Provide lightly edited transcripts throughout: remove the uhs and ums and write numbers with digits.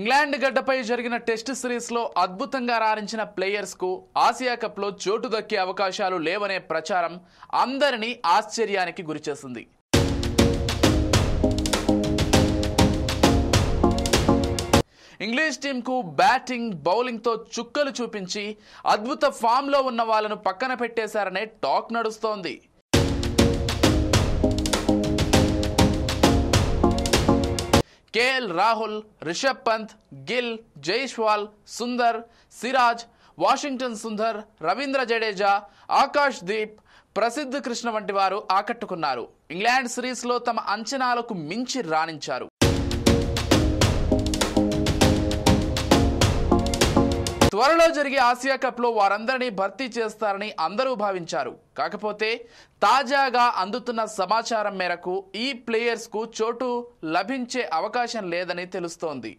England గడ్డపై జరిగిన test సిరీస్లో అద్భుతంగా రాణించిన ప్లేయర్స్కు ఆసియా కప్లో చోటు దక్కే అవకాశాలు లేవనే ప్రచారం అందరినీ ఆశ్చర్యానికి గురిచేసింది. ఇంగ్లీష్ టీంకు బ్యాటింగ్, బౌలింగ్తో చుక్కలు చూపించి అద్భుత ఫామ్లో ఉన్న వాళ్ళను పక్కన పెట్టేశారనే టాక్ నడుస్తోంది. కేఎల్ రాహుల్, రిషబ్ పంత్, గిల్, జైస్వాల్, సుందర్, సిరాజ్, వాషింగ్టన్ సుందర్, రవీంద్ర జడేజా, ఆకాష్ దీప్, ప్రసిద్ధ్ కృష్ణ వంటి వారు ఆకట్టుకున్నారు. ఇంగ్లాండ్ సిరీస్లో తమ అంచనాలకు మించి రాణించారు. త్వరలో జరిగే ఆసియా కప్లో వారందరినీ భర్తీ చేస్తారని అందరూ భావించారు. కాకపోతే తాజాగా అందుతున్న సమాచారం మేరకు ఈ ప్లేయర్స్కు చోటు లభించే అవకాశం లేదని తెలుస్తోంది.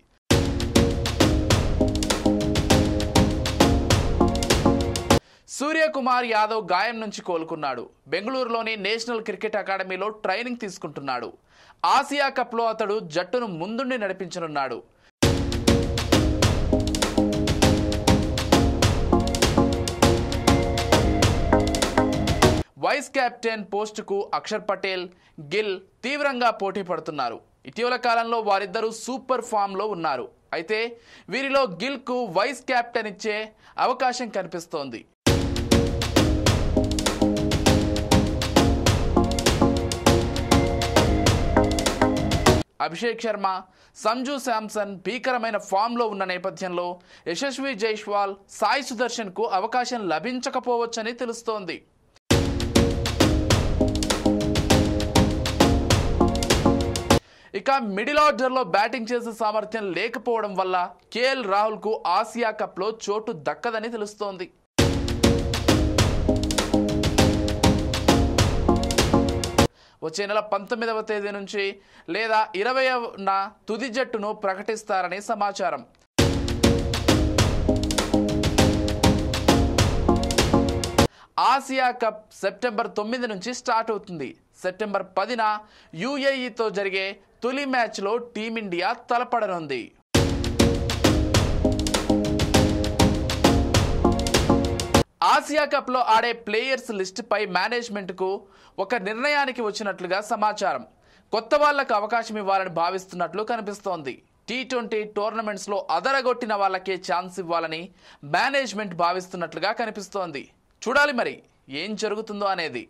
సూర్యకుమార్ యాదవ్ గాయం నుంచి కోలుకున్నాడు. బెంగళూరులోని నేషనల్ క్రికెట్ అకాడమీలో ట్రైనింగ్ తీసుకుంటున్నాడు. ఆసియా కప్లో అతడు జట్టును ముందుండి నడిపించనున్నాడు. వైస్ కెప్టెన్ పోస్టుకు అక్షర్ పటేల్, గిల్ తీవ్రంగా పోటీ పడుతున్నారు. ఇటీవల కాలంలో వారిద్దరూ సూపర్ ఫామ్లో ఉన్నారు. అయితే వీరిలో గిల్కు వైస్ కెప్టెన్ ఇచ్చే అవకాశం కనిపిస్తోంది. అభిషేక్ శర్మ, సంజు శాంసన్ భీకరమైన ఫామ్లో ఉన్న నేపథ్యంలో యశస్వి జైస్వాల్, సాయి సుదర్శన్కు అవకాశం లభించకపోవచ్చని తెలుస్తోంది. ఇక మిడిల్ ఆర్డర్లో బ్యాటింగ్ చేసే సామర్థ్యం లేకపోవడం వల్ల కేఎల్ రాహుల్కు ఆసియా కప్లో చోటు దక్కదని తెలుస్తోంది. వచ్చే నెల 19వ తేదీ నుంచి లేదా 20న తుది జట్టును ప్రకటిస్తారని సమాచారం. ఆసియా కప్ సెప్టెంబర్ 9 నుంచి స్టార్ట్ అవుతుంది. సెప్టెంబర్ 10న యుఏఈతో జరిగే తొలి మ్యాచ్లో టీమిండియా తలపడనుంది. ఆసియా కప్లో ఆడే ప్లేయర్స్ లిస్టుపై మేనేజ్మెంట్కు ఒక నిర్ణయానికి వచ్చినట్లుగా సమాచారం. కొత్త వాళ్లకు అవకాశం ఇవ్వాలని భావిస్తున్నట్లు కనిపిస్తోంది. T20 టోర్నమెంట్స్లో అదరగొట్టిన వాళ్ళకే ఛాన్స్ ఇవ్వాలని మేనేజ్మెంట్ భావిస్తున్నట్లుగా కనిపిస్తోంది. చూడాలి మరి ఏం జరుగుతుందో అనేది.